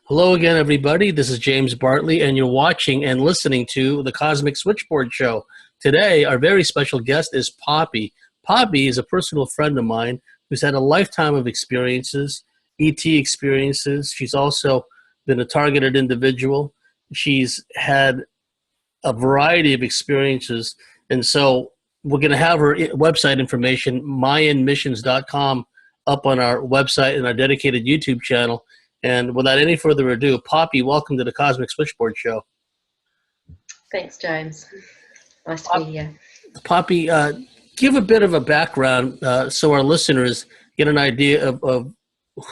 Hello again, everybody. This is James Bartley, and you're watching and listening to the Cosmic Switchboard Show. Today, our very special guest is Poppy. Poppy is a personal friend of mine who's had a lifetime of experiences, ET experiences. She's also been a targeted individual. She's had a variety of experiences, and so we're going to have her website information, mayanmissions.com, up on our website and our dedicated YouTube channel. And without any further ado, Poppy, welcome to the Cosmic Switchboard Show. Thanks, James. Nice to be here. Poppy, give a bit of a background so our listeners get an idea of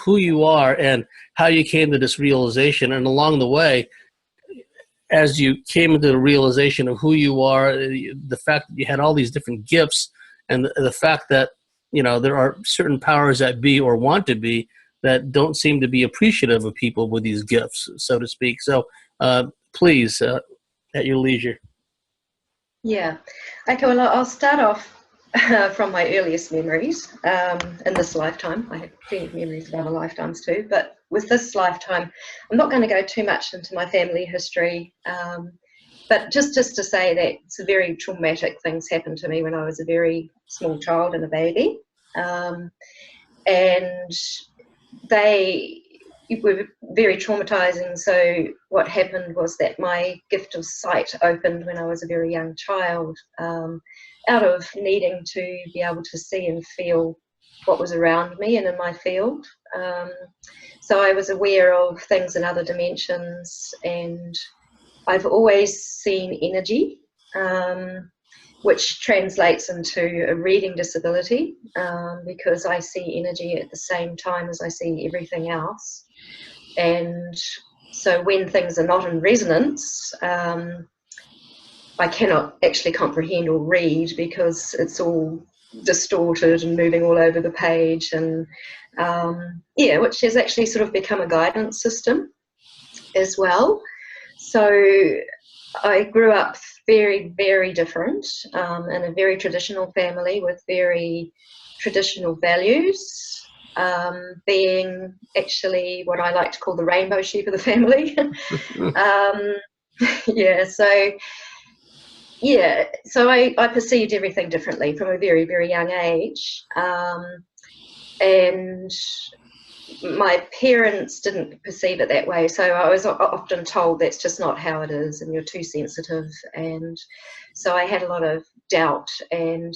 who you are and how you came to this realization. And along the way, as you came into the realization of who you are, the fact that you had all these different gifts, and the fact that, you know, there are certain powers that be or want to be that don't seem to be appreciative of people with these gifts, so to speak. So please, at your leisure. Yeah. Okay, well, I'll start off from my earliest memories in this lifetime. I have plenty of memories of other lifetimes too, but with this lifetime, I'm not going to go too much into my family history, but just to say that some very traumatic things happened to me when I was a very small child and a baby. And they were very traumatizing. So what happened was that my gift of sight opened when I was a very young child, out of needing to be able to see and feel what was around me and in my field. So I was aware of things in other dimensions, and I've always seen energy, which translates into a reading disability, because I see energy at the same time as I see everything else. And so when things are not in resonance, I cannot actually comprehend or read because it's all distorted and moving all over the page, and which has actually sort of become a guidance system as well. So I grew up very, very different, in a very traditional family with very traditional values, being actually what I like to call the rainbow sheep of the family. So I perceived everything differently from a very, very young age. And my parents didn't perceive it that way, so I was often told that's just not how it is and you're too sensitive. And so I had a lot of doubt, and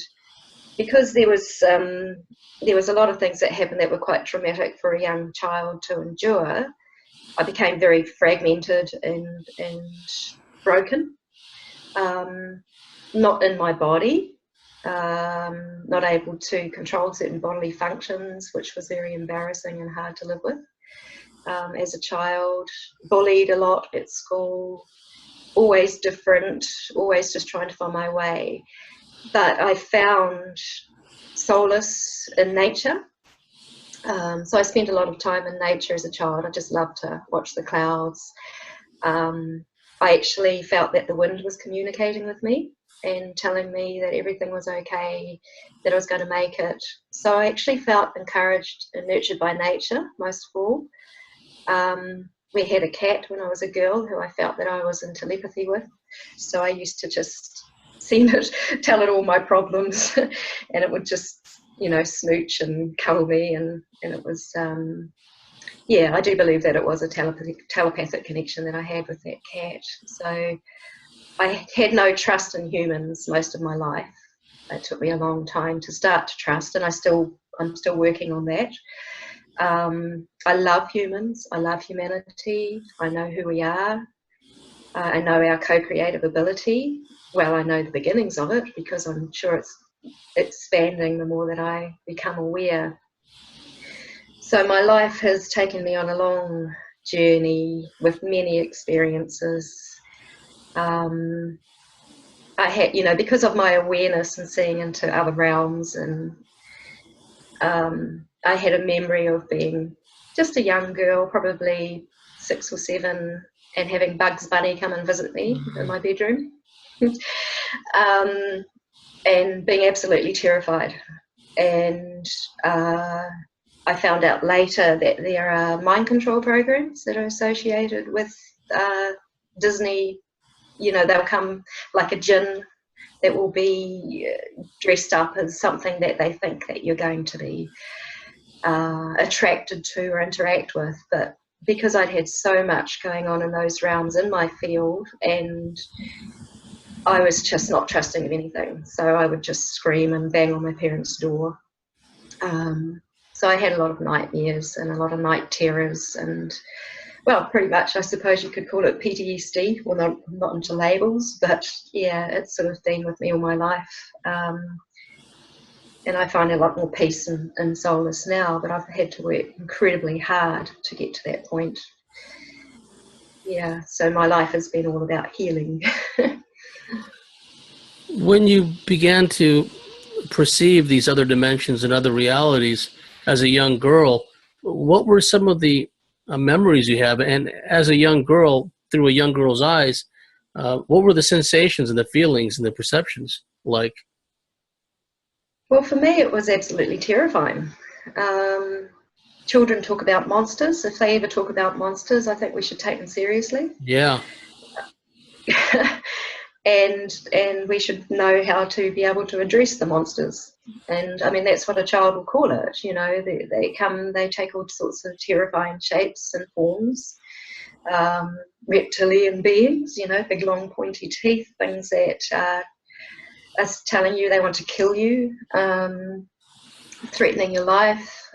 because there was a lot of things that happened that were quite traumatic for a young child to endure, I became very fragmented and broken, not in my body, not able to control certain bodily functions, which was very embarrassing and hard to live with. As a child, bullied a lot at school, always different, always just trying to find my way. But I found solace in nature. So I spent a lot of time in nature as a child. I just loved to watch the clouds. I actually felt that the wind was communicating with me and telling me that everything was okay, that I was going to make it. So I actually felt encouraged and nurtured by nature, most of all. We had a cat when I was a girl who I felt that I was in telepathy with. So I used to just send it, tell it all my problems, and it would just, smooch and cuddle me. And it was, I do believe that it was a telepathic connection that I had with that cat. So I had no trust in humans most of my life. It took me a long time to start to trust, and I'm still working on that. I love humans. I love humanity. I know who we are. I know our co-creative ability. Well, I know the beginnings of it because I'm sure it's expanding the more that I become aware. So my life has taken me on a long journey with many experiences. I had, because of my awareness and seeing into other realms, and I had a memory of being just a young girl, probably 6 or 7, and having Bugs Bunny come and visit me in my bedroom, and being absolutely terrified. And I found out later that there are mind control programs that are associated with Disney. You know, they'll come like a djinn that will be dressed up as something that they think that you're going to be attracted to or interact with. But because I'd had so much going on in those realms in my field, and I was just not trusting of anything, so I would just scream and bang on my parents' door. So I had a lot of nightmares and a lot of night terrors, and well, pretty much, I suppose you could call it PTSD. Well, not into labels, but yeah, it's sort of been with me all my life. And I find a lot more peace and solace now, but I've had to work incredibly hard to get to that point. Yeah, so my life has been all about healing. When you began to perceive these other dimensions and other realities as a young girl, what were some of the memories you have? And as a young girl, through a young girl's eyes, what were the sensations and the feelings and the perceptions like? Well, for me, it was absolutely terrifying. Children talk about monsters. If they ever talk about monsters, I think we should take them seriously. Yeah. and we should know how to be able to address the monsters. And I mean, that's what a child will call it. You know, they take all sorts of terrifying shapes and forms. Reptilian beings, you know, big long pointy teeth, things that are telling you they want to kill you, threatening your life,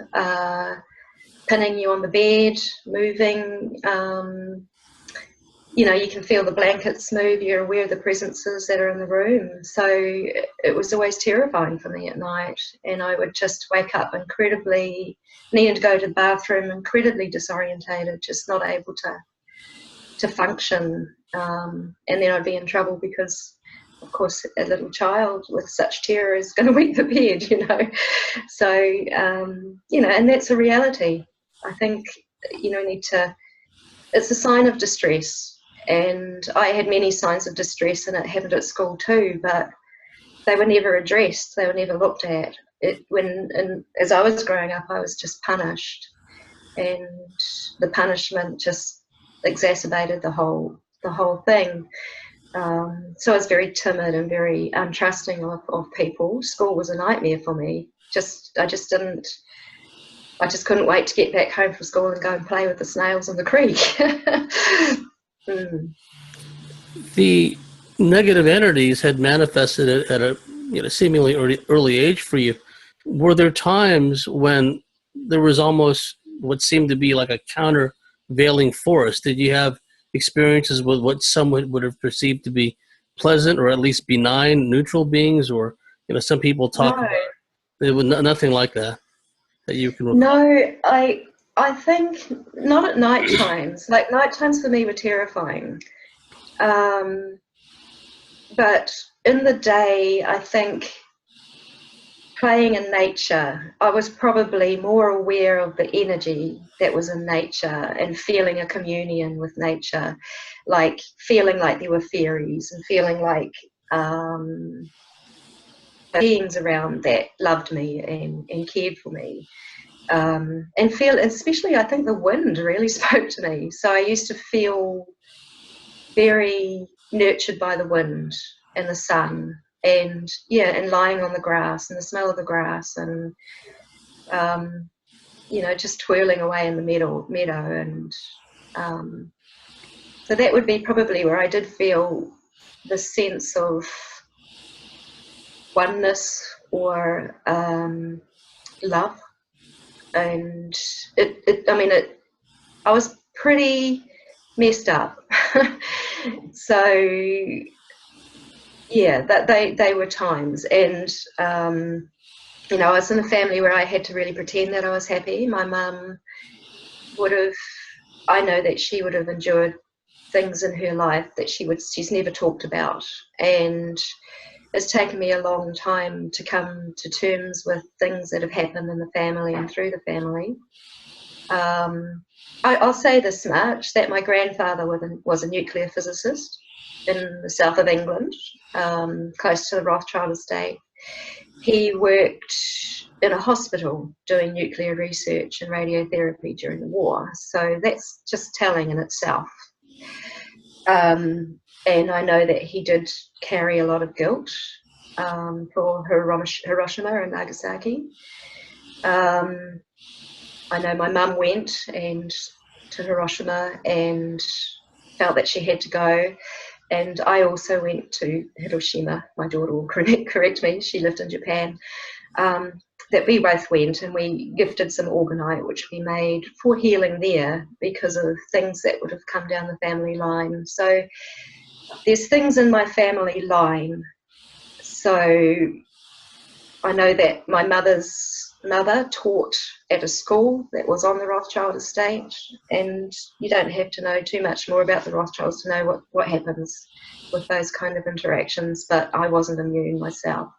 pinning you on the bed, moving. You know, you can feel the blankets move, you're aware of the presences that are in the room. So it was always terrifying for me at night. And I would just wake up incredibly, needing to go to the bathroom, incredibly disorientated, just not able to function. And then I'd be in trouble because, of course, a little child with such terror is going to wet the bed, you know. So, you know, and that's a reality. I think, you know, it's a sign of distress. And I had many signs of distress, and it happened at school too, but they were never addressed. They were never looked at. As I was growing up, I was just punished, and the punishment just exacerbated the whole thing. So I was very timid and very untrusting of people. School was a nightmare for me. I just couldn't wait to get back home from school and go and play with the snails in the creek. The negative entities had manifested at a seemingly early age for you. Were there times when there was almost what seemed to be like a countervailing force? Did you have experiences with what some would have perceived to be pleasant or at least benign, neutral beings? Or some people talk about it was nothing like that you can recall. No, I think not at night times. Like, night times for me were terrifying. But in the day, I think playing in nature, I was probably more aware of the energy that was in nature and feeling a communion with nature, like feeling like there were fairies and feeling like beings around that loved me and cared for me. And especially I think the wind really spoke to me. So I used to feel very nurtured by the wind and the sun, and lying on the grass and the smell of the grass, and just twirling away in the meadow, and so that would be probably where I did feel the sense of oneness or love. And I was pretty messed up. So yeah, that they were times. And I was in a family where I had to really pretend that I was happy. My mum I know that she would have endured things in her life that she's never talked about, and it's taken me a long time to come to terms with things that have happened in the family and through the family. I'll say this much, that my grandfather was a nuclear physicist in the south of England, close to the Rothschild estate. he worked in a hospital doing nuclear research and radiotherapy during the war. So that's just telling in itself. And I know that he did carry a lot of guilt for Hiroshima and Nagasaki. I know my mum went to Hiroshima and felt that she had to go. And I also went to Hiroshima. My daughter will correct me. She lived in Japan. That we both went, and we gifted some orgonite, which we made for healing there because of things that would have come down the family line. So there's things in my family line. So I know that my mother's mother taught at a school that was on the Rothschild estate, and you don't have to know too much more about the Rothschilds to know what happens with those kind of interactions, but I wasn't immune myself.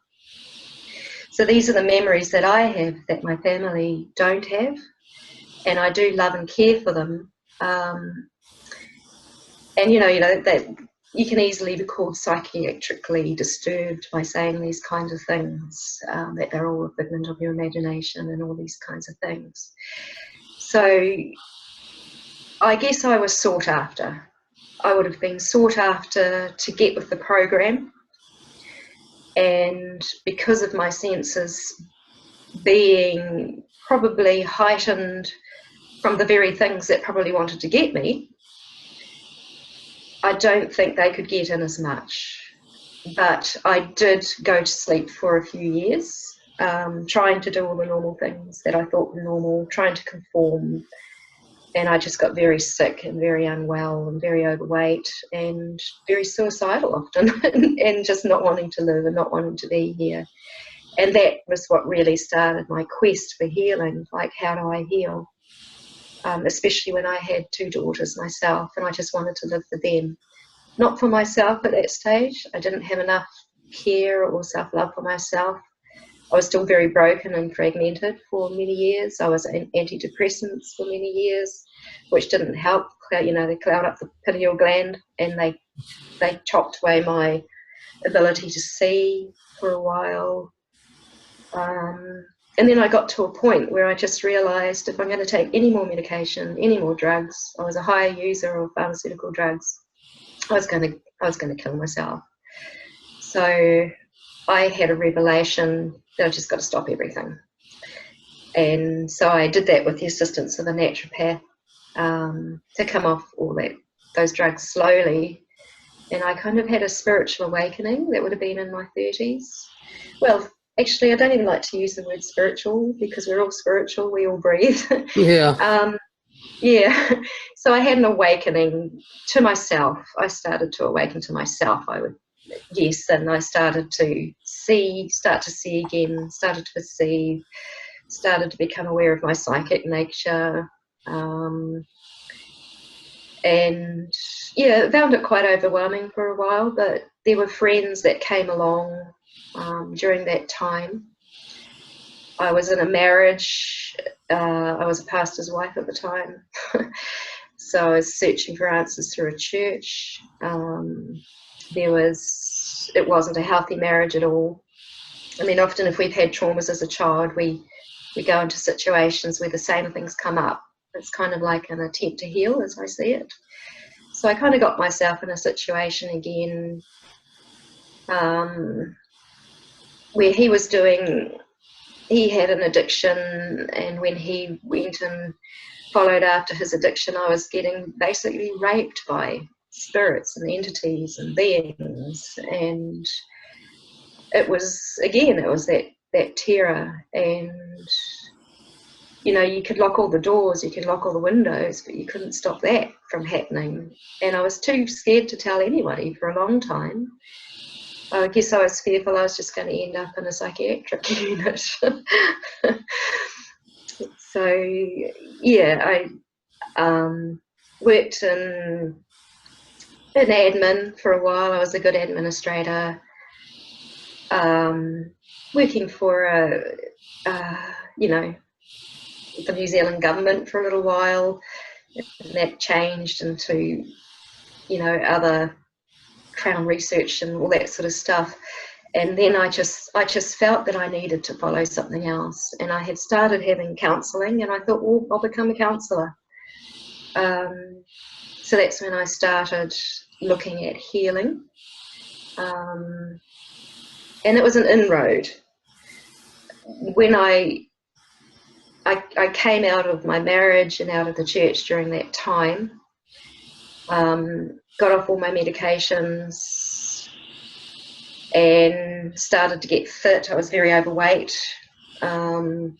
So these are the memories that I have that my family don't have, and I do love and care for them. And that you can easily be called psychiatrically disturbed by saying these kinds of things, that they're all a figment of your imagination and all these kinds of things. So I guess I was sought after. I would have been sought after to get with the program. And because of my senses being probably heightened from the very things that probably wanted to get me, I don't think they could get in as much. But I did go to sleep for a few years, trying to do all the normal things that I thought were normal, trying to conform. And I just got very sick and very unwell and very overweight and very suicidal often and just not wanting to live and not wanting to be here. And that was what really started my quest for healing, like how do I heal? Especially when I had 2 daughters myself and I just wanted to live for them. Not for myself at that stage. I didn't have enough care or self-love for myself. I was still very broken and fragmented for many years. I was on antidepressants for many years, which didn't help. They cloud up the pineal gland and they chopped away my ability to see for a while. And then I got to a point where I just realised if I'm going to take any more medication, any more drugs, I was a higher user of pharmaceutical drugs, I was going to kill myself. So I had a revelation that I've just got to stop everything. And so I did that with the assistance of a naturopath, to come off all those drugs slowly. And I kind of had a spiritual awakening that would have been in my 30s. Well, actually, I don't even like to use the word spiritual because we're all spiritual, we all breathe. Yeah. Yeah. So I had an awakening to myself. I started to awaken to myself, and I started to see again, started to perceive, started to become aware of my psychic nature. And yeah, found it quite overwhelming for a while, but there were friends that came along during that time. I was in a marriage. I was a pastor's wife at the time. So I was searching for answers through a church. It wasn't a healthy marriage at all. I mean, often if we've had traumas as a child, we go into situations where the same things come up. It's kind of like an attempt to heal, as I see it. So I kind of got myself in a situation again where he had an addiction, and when he went and followed after his addiction, I was getting basically raped by spirits and entities and beings, and it was that terror. And you could lock all the doors, you could lock all the windows, but you couldn't stop that from happening. And I was too scared to tell anybody for a long time. I guess I was fearful I was just going to end up in a psychiatric unit. So, yeah, I worked in admin for a while. I was a good administrator, working for the New Zealand government for a little while, and that changed into other Crown research and all that sort of stuff. And then I just felt that I needed to follow something else. And I had started having counselling, and I thought, well, I'll become a counsellor. So that's when I started looking at healing. And it was an inroad. When I came out of my marriage and out of the church during that time, got off all my medications and started to get fit. I was very overweight. And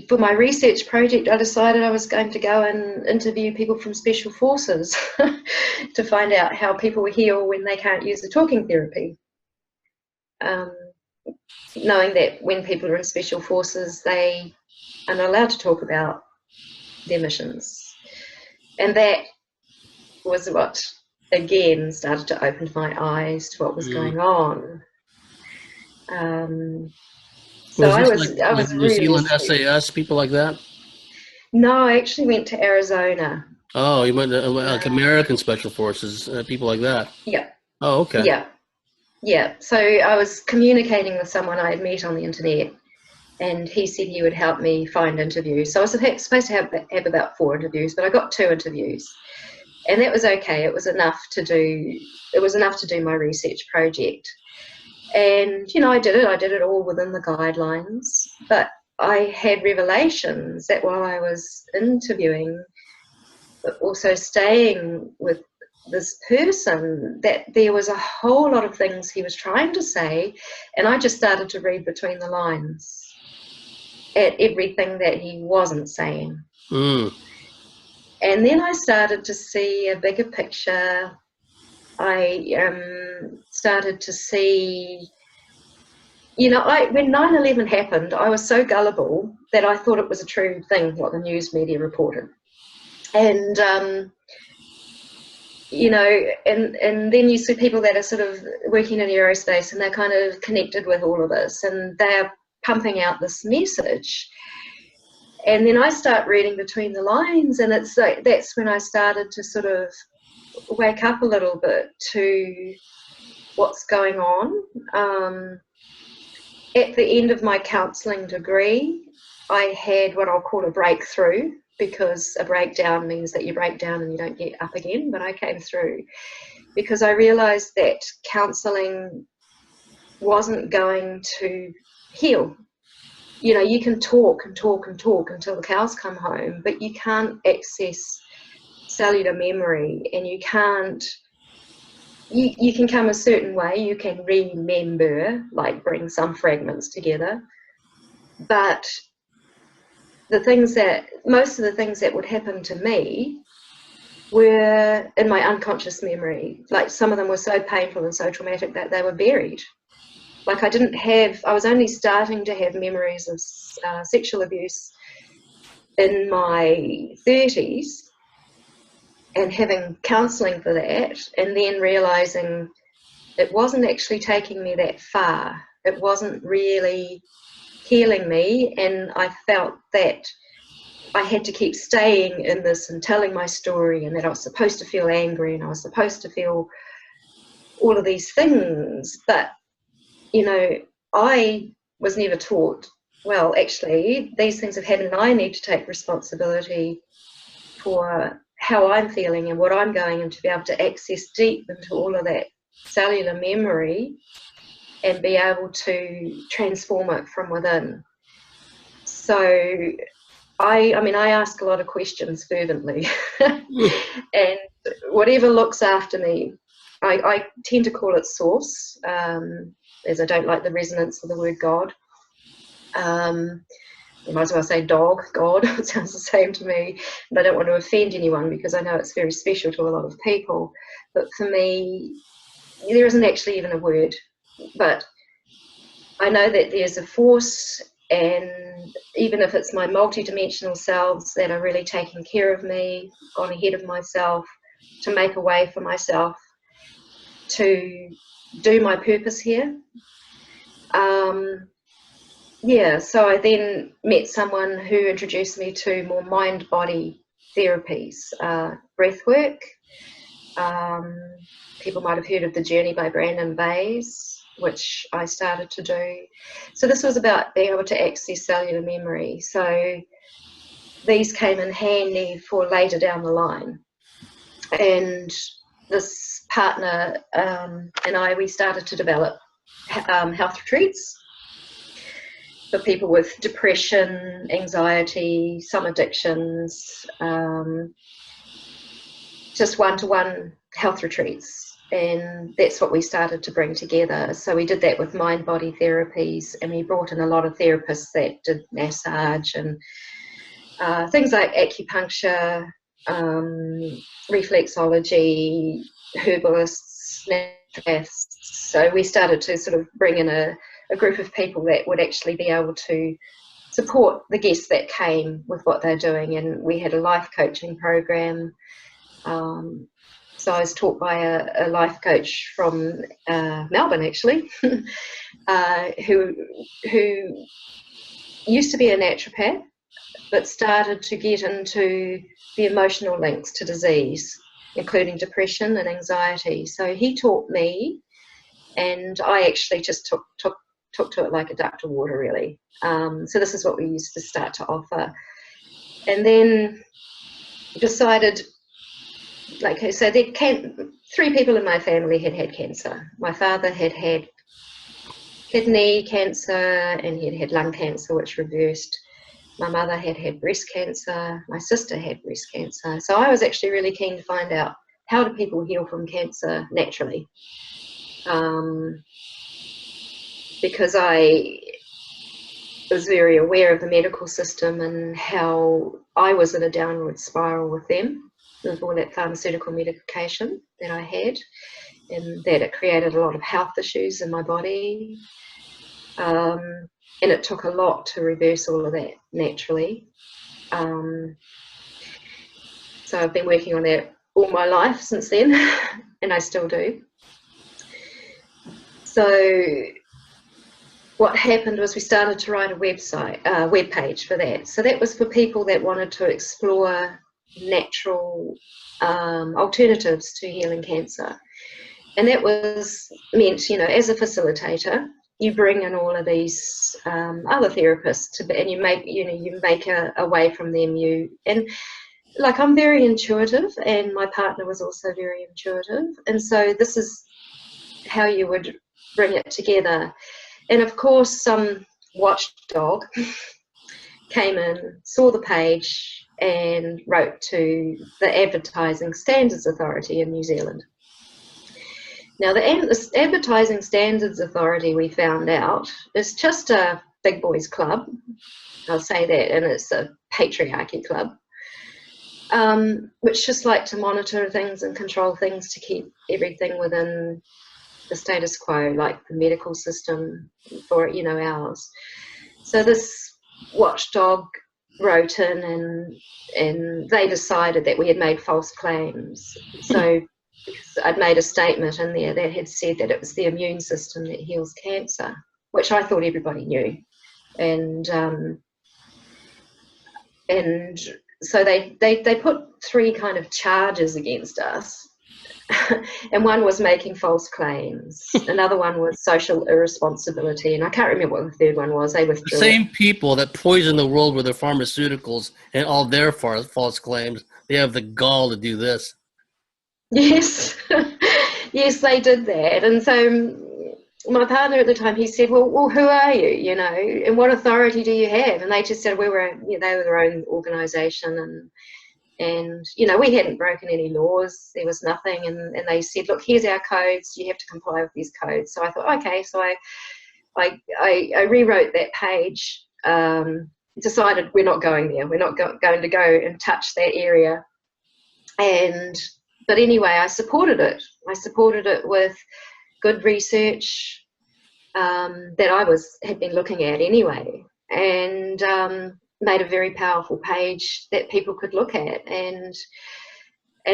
for my research project, I decided I was going to go and interview people from special forces to find out how people heal when they can't use the talking therapy. Knowing that when people are in special forces, they are not allowed to talk about their missions. And that was what, again, started to open my eyes to what was going on. So I was New really Zealand SAS, people like that? No, I actually went to Arizona. Oh, you went to like American Special Forces, people like that? Yeah. Oh, okay. Yeah. So I was communicating with someone I had met on the internet, and he said he would help me find interviews. So I was supposed to have about 4 interviews, but I got 2 interviews, and that was okay. It was enough to do my research project. And, I did it all within the guidelines, but I had revelations that while I was interviewing, but also staying with this person, that there was a whole lot of things he was trying to say, and I just started to read between the lines at everything that he wasn't saying. And then I started to see a bigger picture. I started to see, when 9/11 happened, I was so gullible that I thought it was a true thing, what the news media reported. And, and then you see people that are sort of working in aerospace, and they're kind of connected with all of this, and they're pumping out this message. And then I start reading between the lines, and it's like, that's when I started to sort of wake up a little bit to what's going on. At the end of my counselling degree, I had what I'll call a breakthrough, because a breakdown means that you break down and you don't get up again. But I came through because I realised that counselling wasn't going to heal. You can talk and talk and talk until the cows come home, but you can't access cellular memory, and you can't. You can come a certain way, you can remember, like bring some fragments together, but most of the things that would happen to me were in my unconscious memory. Like, some of them were so painful and so traumatic that they were buried. Like, I was only starting to have memories of sexual abuse in my 30s, and having counselling for that, and then realising it wasn't actually taking me that far. It wasn't really healing me, and I felt that I had to keep staying in this and telling my story, and that I was supposed to feel angry, and I was supposed to feel all of these things. But, I was never taught, well, actually, these things have happened, and I need to take responsibility for how I'm feeling and what I'm going, and to be able to access deep into all of that cellular memory and be able to transform it from within. So I ask a lot of questions fervently, and whatever looks after me, I tend to call it source, as I don't like the resonance of the word God. You might as well say dog, God. It sounds the same to me. And I don't want to offend anyone, because I know it's very special to a lot of people. But for me, there isn't actually even a word. But I know that there's a force, and even if it's my multidimensional selves that are really taking care of me, gone ahead of myself, to make a way for myself to do my purpose here. So I then met someone who introduced me to more mind-body therapies, breath work, People might have heard of The Journey by Brandon Bayes, which I started to do. So this was about being able to access cellular memory. So these came in handy for later down the line. And this partner and I, we started to develop health retreats for people with depression, anxiety, some addictions, just one-to-one health retreats. And that's what we started to bring together. So we did that with mind-body therapies, and we brought in a lot of therapists that did massage and things like acupuncture, reflexology, herbalists, naturopaths. So we started to sort of bring in a group of people that would actually be able to support the guests that came with what they're doing. And we had a life coaching program. So I was taught by a life coach from Melbourne, actually, who used to be a naturopath, but started to get into the emotional links to disease, including depression and anxiety. So he taught me, and I actually just took to it like a duck to water, really. So this is what we used to start to offer. And then decided, like I said, three people in my family had cancer. My father had kidney cancer, and he had lung cancer, which reversed. My mother had breast cancer. My sister had breast cancer. So I was actually really keen to find out, how do people heal from cancer naturally? Because I was very aware of the medical system and how I was in a downward spiral with them, with all that pharmaceutical medication that I had, and that it created a lot of health issues in my body. And it took a lot to reverse all of that naturally. So I've been working on that all my life since then, and I still do. So what happened was we started to write a web page for that. So that was for people that wanted to explore natural alternatives to healing cancer. And that was meant, as a facilitator, you bring in all of these other therapists and you make a way from them. And like, I'm very intuitive, and my partner was also very intuitive. And so this is how you would bring it together. And of course, some watchdog came in, saw the page, and wrote to the Advertising Standards Authority in New Zealand. Now, the Advertising Standards Authority, we found out, is just a big boys club. I'll say that, and it's a patriarchy club, which just like to monitor things and control things to keep everything within the status quo, like the medical system for ours. So this watchdog wrote in, and they decided that we had made false claims. So I'd made a statement in there that had said that it was the immune system that heals cancer, which I thought everybody knew. And so they put three kind of charges against us. And one was making false claims. Another one was social irresponsibility. And I can't remember what the third one was. They withdrew. The same people that poison the world with their pharmaceuticals and all their false claims, they have the gall to do this. Yes. Yes, they did that. And so my partner at the time, he said, well, who are you, and what authority do you have? And they just said they were their own organisation, and we hadn't broken any laws. There was nothing. And they said, look, here's our codes. You have to comply with these codes. So I thought, okay. So I rewrote that page, decided we're not going there. We're not going to go and touch that area. But anyway, I supported it. I supported it with good research that I had been looking at anyway, and made a very powerful page that people could look at, and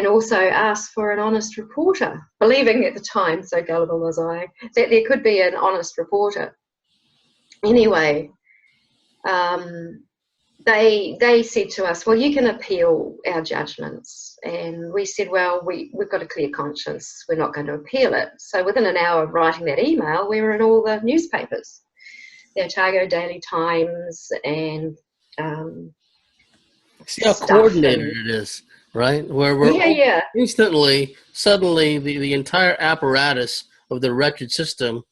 also asked for an honest reporter, believing at the time, so gullible was I, that there could be an honest reporter. Anyway, they said to us, well, you can appeal our judgments. And we said, well, we've got a clear conscience. We're not going to appeal it. So within an hour of writing that email, we were in all the newspapers, the Otago Daily Times and See how stuff. coordinated And it is, right? Where yeah, yeah, instantly, suddenly, the entire apparatus of the wretched system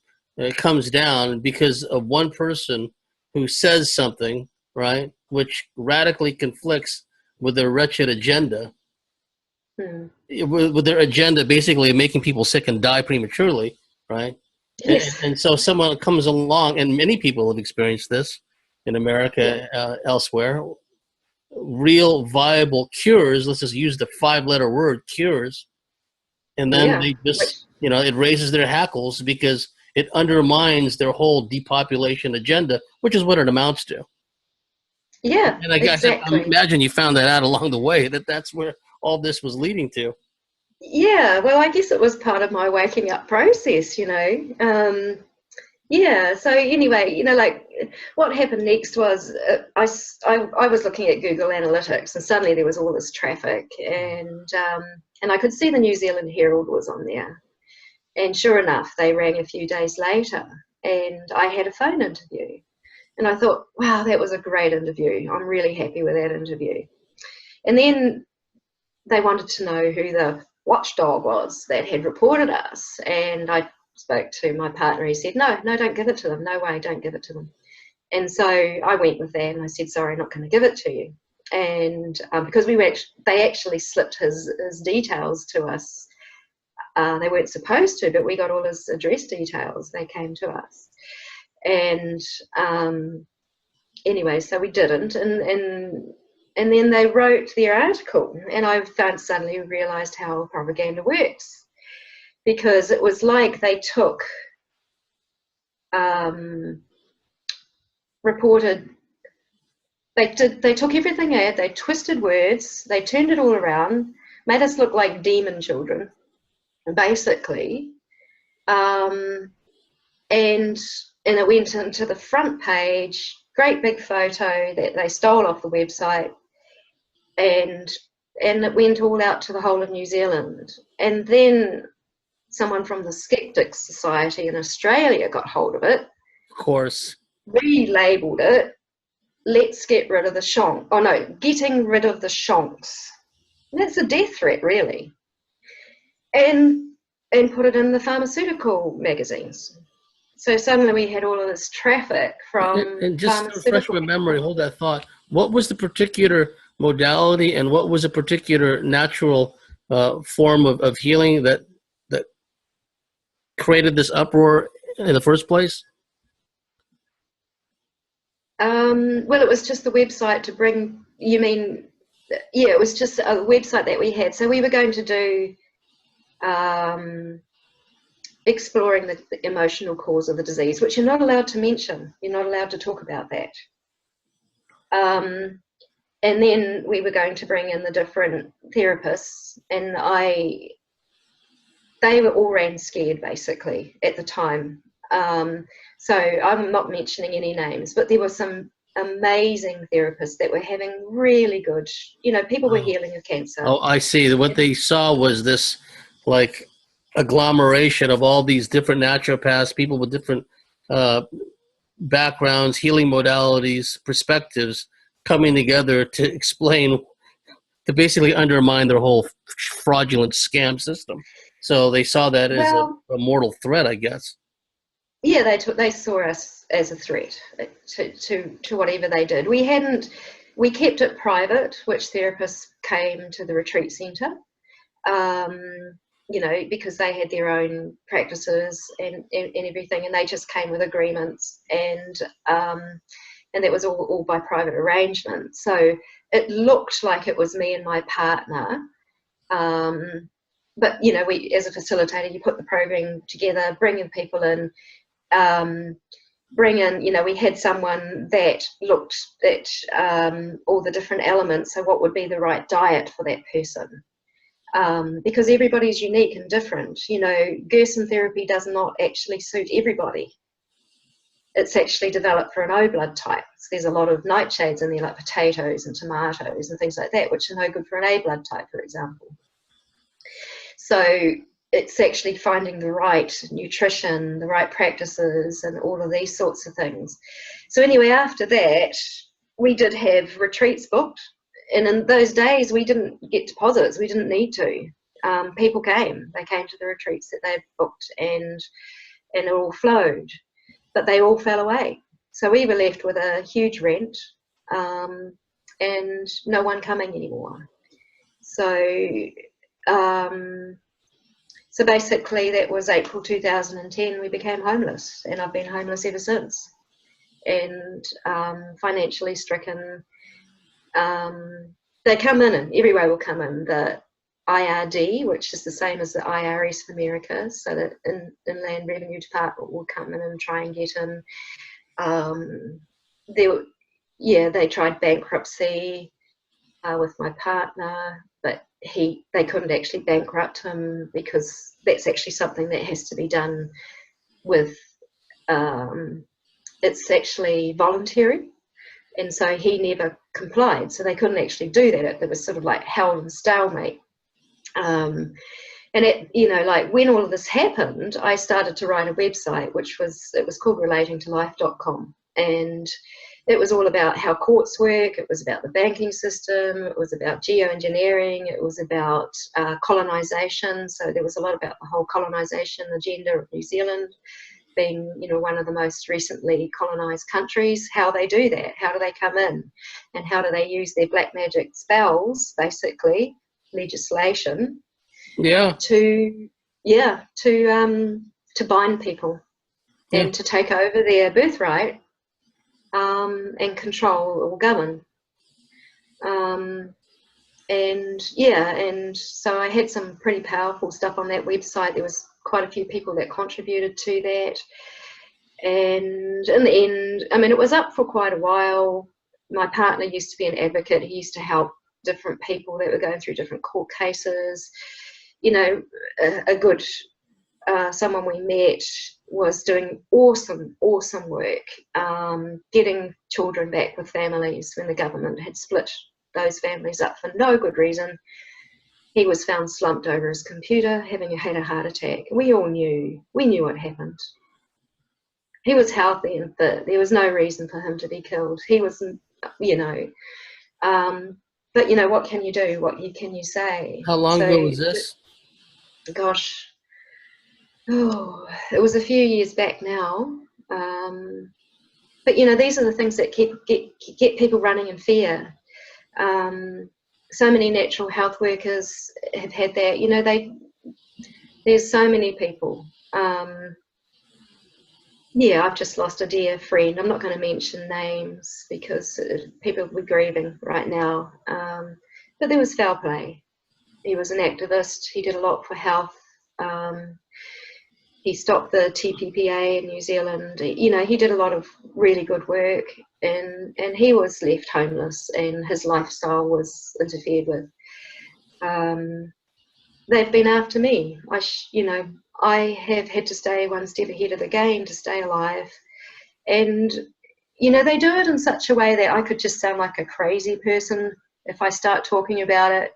comes down because of one person who says something, right, which radically conflicts with their wretched agenda, with their agenda basically making people sick and die prematurely, right? yes, And so someone comes along, and many people have experienced this in yeah, America, elsewhere, real viable cures. Let's just use the 5-letter word cures, and then yeah, they which, just, it raises their hackles because it undermines their whole depopulation agenda, which is what it amounts to. yeah, And I exactly. imagine you found that out along the way, that that's where all this was leading to. Yeah, well, I guess it was part of my waking up process, Yeah, so anyway, like what happened next was I was looking at Google Analytics and suddenly there was all this traffic and I could see the New Zealand Herald was on there. And sure enough, they rang a few days later and I had a phone interview. And I thought, wow, that was a great interview. I'm really happy with that interview. And then they wanted to know who the watchdog was that had reported us. And I spoke to my partner. He said, no, don't give it to them. No way, don't give it to them. And so I went with that and I said, sorry, I'm not going to give it to you. And because they actually slipped his details to us. They weren't supposed to, but we got all his address details. They came to us. And anyway, so we didn't. And then they wrote their article, and I suddenly realised how propaganda works, because it was like they took they took everything out, they twisted words, they turned it all around, made us look like demon children, basically, and it went into the front page, great big photo that they stole off the website, and it went all out to the whole of New Zealand. And then someone from the Skeptics Society in Australia got hold of it, Of course. relabeled it, let's get rid of the shonk. Oh no, getting rid of the shonks. That's a death threat, really. And put it in the pharmaceutical magazines. So suddenly we had all of this traffic from And just to refresh pharmaceutical my memory, people. hold that thought. What was the particular modality, and what was a particular natural form of healing that created this uproar in the first place? Well, it was just the website to bring, you mean, yeah, it was just a website that we had. So we were going to do exploring the emotional cause of the disease, which you're not allowed to mention. You're not allowed to talk about that. And then we were going to bring in the different therapists, and they were all ran scared basically at the time. So I'm not mentioning any names, but there were some amazing therapists that were having really good, people were healing of cancer. Oh, I see. What they saw was this, like, agglomeration of all these different naturopaths, people with different uh, backgrounds, healing modalities, perspectives, coming together to explain, to basically undermine their whole fraudulent scam system. So they saw that as Well, a mortal threat, I guess. yeah, they saw us as a threat to whatever they did. We kept it private, which therapists came to the retreat centre, because they had their own practices and everything, and they just came with agreements, and that was all by private arrangement. So it looked like it was me and my partner. But we, as a facilitator, you put the program together, bringing people in, we had someone that looked at all the different elements, so what would be the right diet for that person, because everybody's unique and different. Gerson therapy does not actually suit everybody. it's actually developed for an O blood type. So there's a lot of nightshades in there, like potatoes and tomatoes and things like that, which are no good for an A blood type, for example. So it's actually finding the right nutrition, the right practices, and all of these sorts of things. So anyway, after that, we did have retreats booked. And in those days, we didn't get deposits. We didn't need to. People came. They came to the retreats that they'd booked, and it all flowed. But they all fell away. So we were left with a huge rent and no one coming anymore. So so basically that was April 2010, we became homeless, and I've been homeless ever since. And financially stricken. They come in, and everywhere will come in. The IRD, which is the same as the IRS for America, so that Inland Revenue Department will come in and try and get in. They tried bankruptcy with my partner, but they couldn't actually bankrupt him, because that's actually something that has to be done with, it's actually voluntary. And so he never complied, so they couldn't actually do that. It was sort of like held in stalemate. And like when all of this happened, I started to write a website, it was called relatingtolife.com, and it was all about how courts work. It was about the banking system. It was about geoengineering. It was about colonization. So there was a lot about the whole colonization agenda of New Zealand, being, one of the most recently colonized countries, how they do that, how do they come in, and how do they use their black magic spells, basically legislation, to bind people and to take over their birthright, and control or govern. And so I had some pretty powerful stuff on that website. There was quite a few people that contributed to that. And in the end, it was up for quite a while. My partner used to be an advocate. He used to help different people that were going through different court cases. A good someone we met was doing awesome work, getting children back with families when the government had split those families up for no good reason. He was found slumped over his computer, having had a heart attack. We knew what happened. He was healthy and fit. There was no reason for him to be killed. He was, but what can you do? What can you say? How long ago was this? Gosh, it was a few years back now. But these are the things that get people running in fear. So many natural health workers have had that. There's so many people. I've just lost a dear friend. I'm not going to mention names because people will be grieving right now. But there was foul play. He was an activist. He did a lot for health. He stopped the TPPA in New Zealand. He did a lot of really good work, and he was left homeless, and his lifestyle was interfered with. They've been after me. I have had to stay one step ahead of the game to stay alive. And, they do it in such a way that I could just sound like a crazy person if I start talking about it.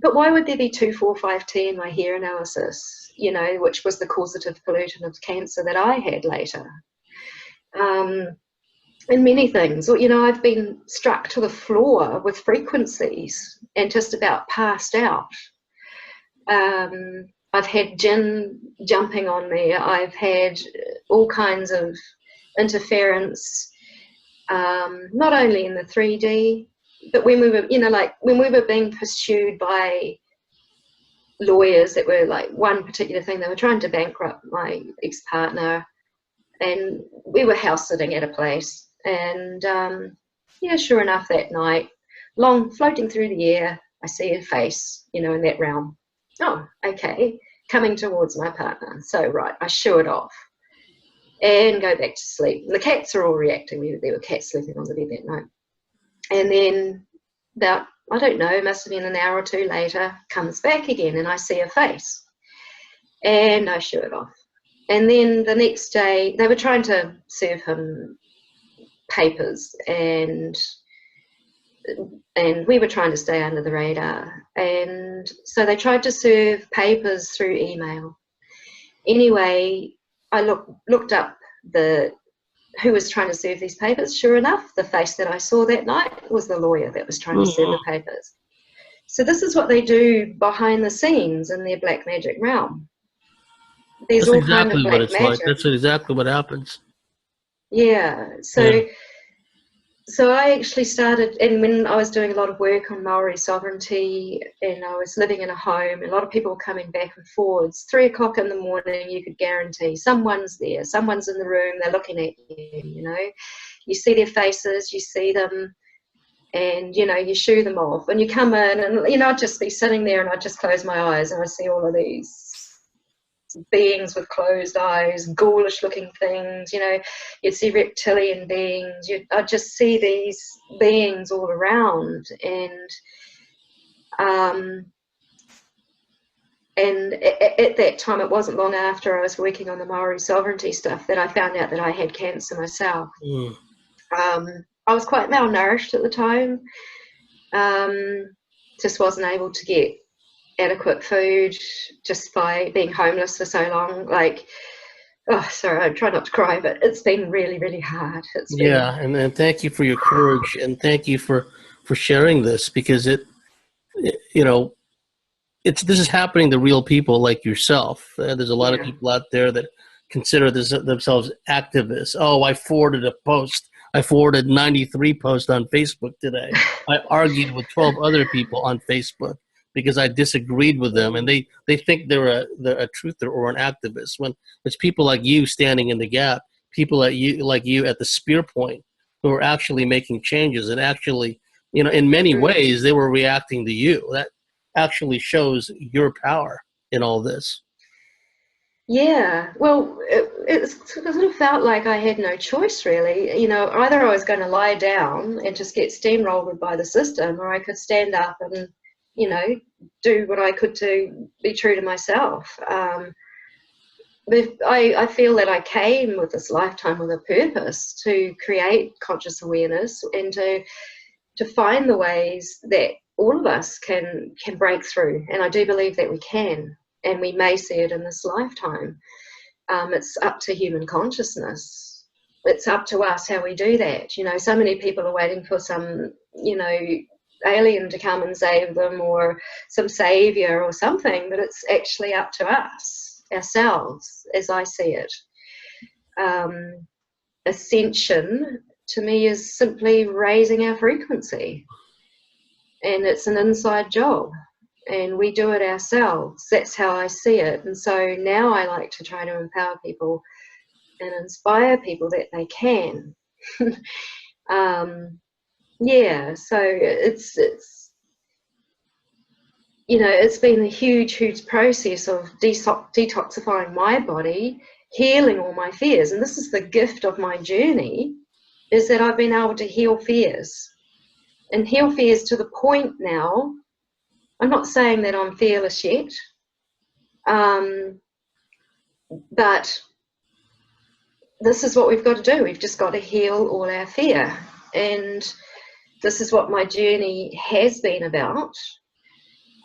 But why would there be 2,4,5-T in my hair analysis, which was the causative pollutant of cancer that I had later? And many things. I've been struck to the floor with frequencies and just about passed out. I've had jinn jumping on me. I've had all kinds of interference, not only in the 3D, but when we were, when we were being pursued by lawyers that were like one particular thing, they were trying to bankrupt my ex-partner, and we were house sitting at a place, and sure enough, that night, floating through the air, I see a face, in that realm. Oh, okay, coming towards my partner. So right, I shoo it off and go back to sleep. And the cats are all reacting. There were cats sleeping on the bed that night. And then about, I don't know, must have been an hour or two later, comes back again, and I see a face. And I shoo it off. And then the next day, they were trying to serve him papers, and we were trying to stay under the radar. And so they tried to serve papers through email. Anyway, I looked up who was trying to serve these papers. Sure enough, the face that I saw that night was the lawyer that was trying to serve the papers. So this is what they do behind the scenes in their black magic realm. There's That's all kind of exactly black what it's magic. like. That's exactly what happens. Yeah. So I actually started, and when I was doing a lot of work on Maori sovereignty, and I was living in a home, and a lot of people were coming back and forwards. 3 o'clock in the morning, you could guarantee someone's there, someone's in the room, they're looking at you, you know. You see their faces, you see them, and, you know, you shoo them off. And you come in, and, you know, I'd just be sitting there, and I'd just close my eyes, and I'd see all of these beings with closed eyes, ghoulish looking things, you know. You'd see reptilian beings. I'd just see these beings all around. And at that time, it wasn't long after I was working on the Maori sovereignty stuff that I found out that I had cancer myself. I was quite malnourished at the time. Just wasn't able to get adequate food just by being homeless for so long. Like, oh, sorry, I try not to cry, but it's been really, really hard. And thank you for your courage, and thank you for sharing this, because you know, this is happening to real people like yourself. There's a lot of people out there that consider themselves activists. Oh, I forwarded a post. I forwarded 93 posts on Facebook today. I argued with 12 other people on Facebook because I disagreed with them, and they think they're a truther or an activist, when it's people like you standing in the gap, people like you at the spear point, who are actually making changes, and actually, you know, in many ways they were reacting to you. That actually shows your power in all this. Yeah, well, it sort of felt like I had no choice, really. You know, either I was going to lie down and just get steamrolled by the system, or I could stand up and, you know, do what I could to be true to myself. But I feel that I came with this lifetime with a purpose to create conscious awareness, and to find the ways that all of us can break through. And I do believe that we can, and we may see it in this lifetime. It's up to human consciousness. It's up to us how we do that. You know, so many people are waiting for some, you know, alien to come and save them, or some savior or something, but it's actually up to us, ourselves, as I see it. Ascension, to me, is simply raising our frequency, and it's an inside job, and we do it ourselves. That's how I see it. And so now I like to try to empower people and inspire people that they can. Yeah, so it's you know, it's been a huge process of detoxifying my body, healing all my fears. And this is the gift of my journey, is that I've been able to heal fears, and heal fears to the point now. I'm not saying that I'm fearless yet, but this is what we've got to do. We've just got to heal all our fear. And this is what my journey has been about.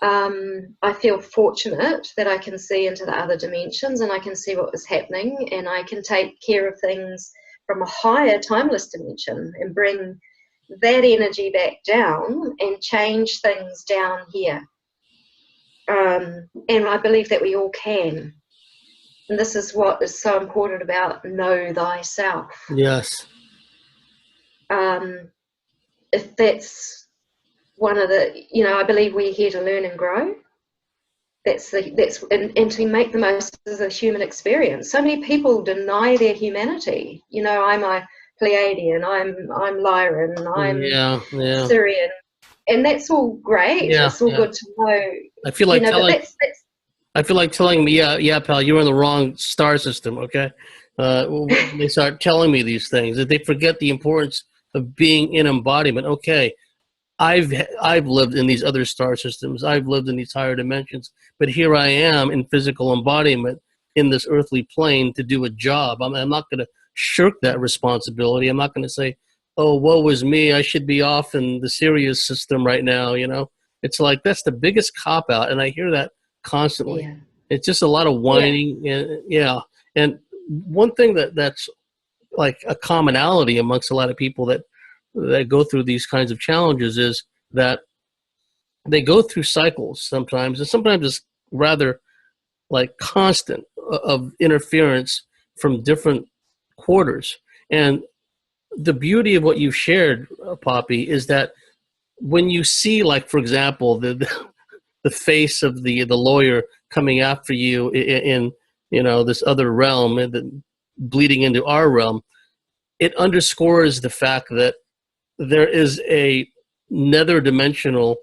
I feel fortunate that I can see into the other dimensions, and I can see what is happening, and I can take care of things from a higher timeless dimension and bring that energy back down and change things down here. And I believe that we all can. And this is what is so important about know thyself. Yes. If that's one of the, you know, I believe we're here to learn and grow. And to make the most of the human experience. So many people deny their humanity. You know, I'm a Pleiadian, I'm Lyran, I'm Syrian, and that's all great. It's all good to know. I feel like telling me, yeah, pal, you're in the wrong star system. Okay, when they start telling me these things, that they forget the importance of being in embodiment. Okay, I've lived in these other star systems. I've lived in these higher dimensions, but here I am in physical embodiment, in this earthly plane to do a job. I'm not going to shirk that responsibility. I'm not going to say, oh, woe is me, I should be off in the Sirius system right now, you know? It's like, that's the biggest cop-out, and I hear that constantly. Yeah. It's just a lot of Yeah. whining, and yeah. And one thing that's like a commonality amongst a lot of people that go through these kinds of challenges is that they go through cycles sometimes, and sometimes it's rather like constant of interference from different quarters. And the beauty of what you've shared, Poppy, is that when you see, like, for example, the face of the lawyer coming after you in you know, this other realm and bleeding into our realm, it underscores the fact that there is a nether dimensional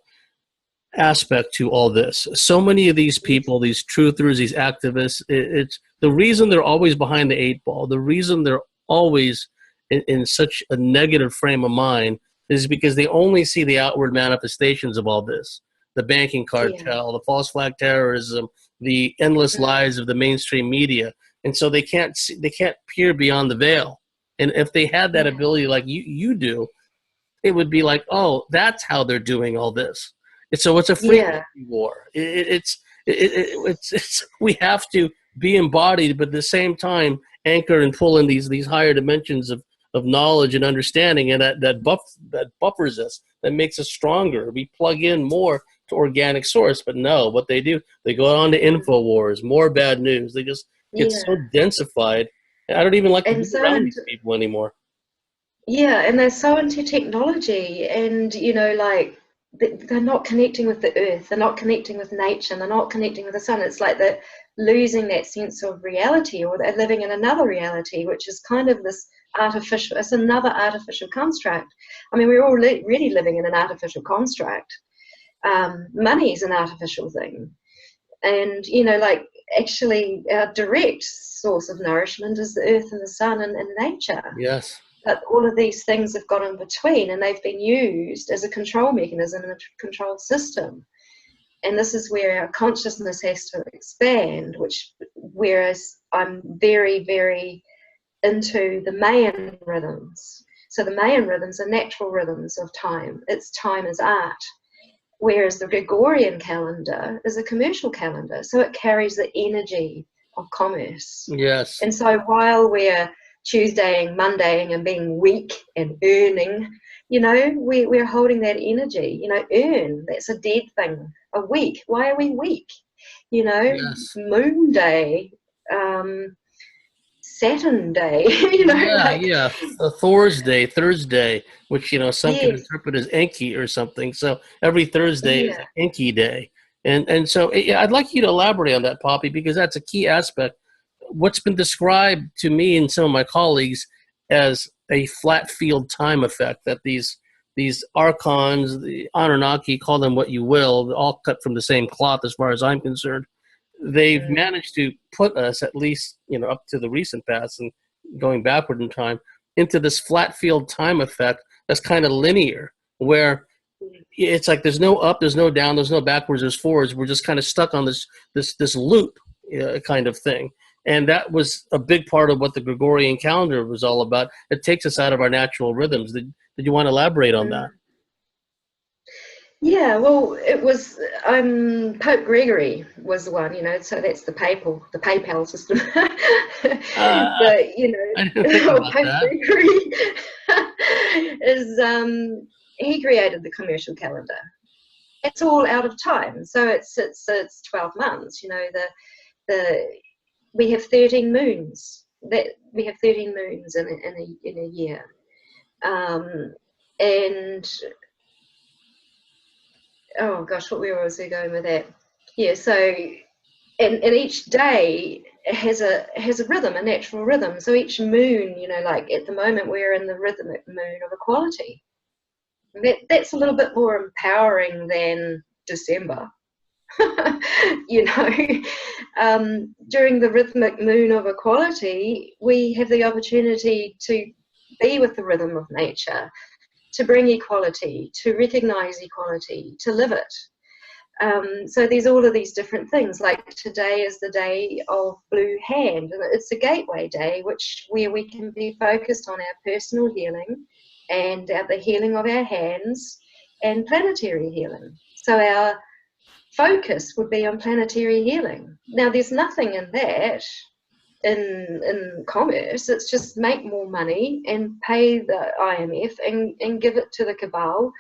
aspect to all this. So many of these people, these truthers, these activists, it's the reason they're always behind the eight ball, the reason they're always in such a negative frame of mind is because they only see the outward manifestations of all this. The banking Yeah. cartel, the false flag terrorism, the endless lies of the mainstream media. And so they can't see, they can't peer beyond the veil. And if they had that Yeah. ability like you do, it would be like, oh, that's how they're doing all this. And so it's a Yeah. frequency war. It's we have to be embodied, but at the same time anchor and pull in these higher dimensions of knowledge and understanding, and that buffers us, that makes us stronger. We plug in more to organic source, but no, what they do, they go on to InfoWars, more bad news. They just get so Yeah. densified. I don't even like to And be so around these into, people anymore. yeah, and they're so into technology, and you know, like they're not connecting with the earth, they're not connecting with nature, and they're not connecting with the sun. It's like they're losing that sense of reality, or they're living in another reality, which is kind of this artificial, it's another artificial construct. I mean, we're all really living in an artificial construct. Money is an artificial thing. And, you know, like actually our direct source of nourishment is the earth and the sun and nature. Yes. But all of these things have got in between, and they've been used as a control mechanism and a control system. And this is where our consciousness has to expand, whereas I'm very, very into the Mayan rhythms. So the Mayan rhythms are natural rhythms of time. It's time as art. Whereas the Gregorian calendar is a commercial calendar. So it carries the energy of commerce. Yes. And so while we're Tuesdaying, Mondaying, and being weak and earning, you know, we're holding that energy. You know, earn, that's a dead thing. A week, why are we weak? You know, Yes. Moon Day, Saturn Day, you know, Yeah, like, yeah. A Thursday, which, you know, some can yes, interpret as Enki or something. So every Thursday is yeah, an Enki day. And so yeah, I'd like you to elaborate on that, Poppy, because that's a key aspect. What's been described to me and some of my colleagues as a flat field time effect, that these archons, the Anunnaki, call them what you will, they're all cut from the same cloth as far as I'm concerned. They've mm, managed to put us, at least, you know, up to the recent past and going backward in time, into this flat field time effect that's kind of linear, where it's like there's no up, there's no down, there's no backwards, there's forwards. We're just kind of stuck on this loop kind of thing. And that was a big part of what the Gregorian calendar was all about. It takes us out of our natural rhythms. Did you want to elaborate on that? mm. Yeah, well, it was Pope Gregory was the one, you know, so that's the PayPal system. Uh, But you I didn't think know, about Pope that. Gregory is he created the commercial calendar. It's all out of time, so it's 12 months. You know, the we have 13 moons. That we have 13 moons in a year, and oh gosh, where was I going with that? Yeah, so and each day has a rhythm, a natural rhythm. So each moon, you know, like at the moment we're in the rhythmic moon of equality. That's a little bit more empowering than December. You know, during the rhythmic moon of equality, we have the opportunity to be with the rhythm of nature, to bring equality, to recognize equality, to live it. So there's all of these different things. Like today is the day of Blue Hand, and it's a gateway day, where we can be focused on our personal healing and the healing of our hands and planetary healing. So our focus would be on planetary healing. Now, there's nothing in that in commerce. It's just make more money and pay the IMF and give it to the cabal,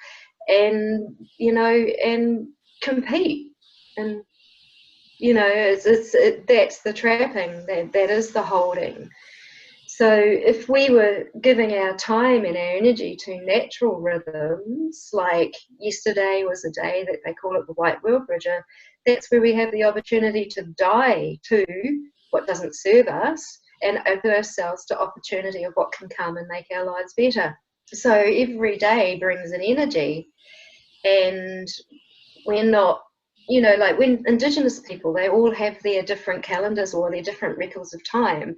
and and compete. And that's the trapping, that is the holding. So if we were giving our time and our energy to natural rhythms, like yesterday was a day that they call it the White World Bridger, that's where we have the opportunity to die to what doesn't serve us and open ourselves to opportunity of what can come and make our lives better. So every day brings an energy, and we're not, like when Indigenous people, they all have their different calendars or their different records of time.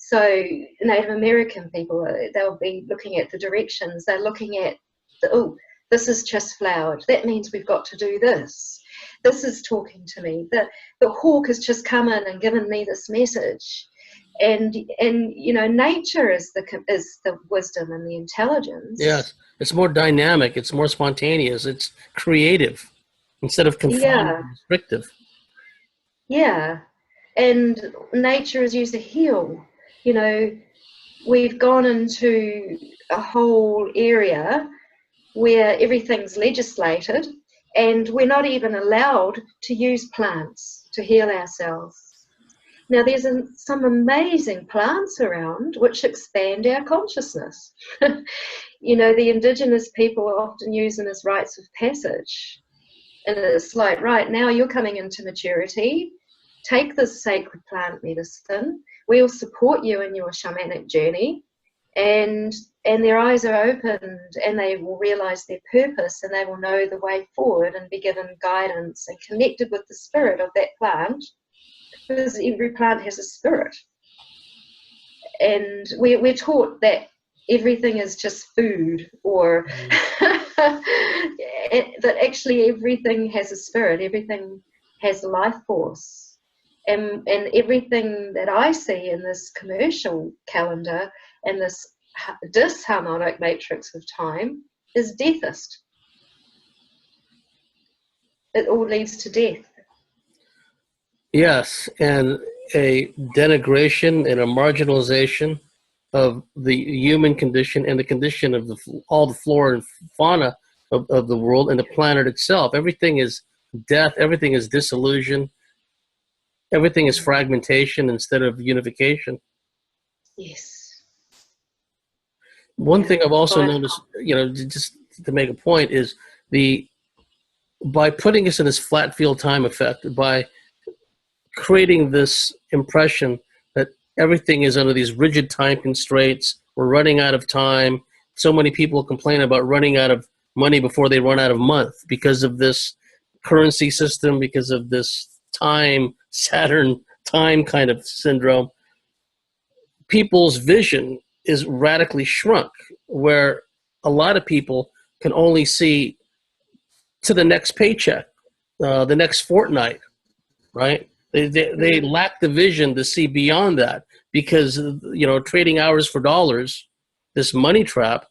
So Native American people, they'll be looking at the directions. They're looking at, this is just flowered. That means we've got to do this. This is talking to me. The hawk has just come in and given me this message. And nature is the wisdom and the intelligence. Yes, it's more dynamic. It's more spontaneous. It's creative instead of confined and restrictive. Yeah, and nature is used to heal. We've gone into a whole area where everything's legislated, and we're not even allowed to use plants to heal ourselves. Now, there's some amazing plants around which expand our consciousness. The Indigenous people often use them as rites of passage. And it's like, right now you're coming into maturity. Take this sacred plant medicine. We'll support you in your shamanic journey. And their eyes are opened, and they will realize their purpose, and they will know the way forward and be given guidance and connected with the spirit of that plant, because every plant has a spirit. And we're taught that everything is just food, or that actually everything has a spirit, everything has a life force. And everything that I see in this commercial calendar and this disharmonic matrix of time is deathist. It all leads to death. Yes, and a denigration and a marginalization of the human condition and the condition of all the flora and fauna of the world and the planet itself. Everything is death. Everything is disillusion. Everything is fragmentation instead of unification. Yes. One thing I've also noticed, just to make a point, is by putting us in this flat field time effect, by creating this impression that everything is under these rigid time constraints, we're running out of time. So many people complain about running out of money before they run out of month because of this currency system, because of this Saturn time kind of syndrome. People's vision is radically shrunk, where a lot of people can only see to the next paycheck, the next fortnight, right? They lack the vision to see beyond that, because trading hours for dollars, this money trap,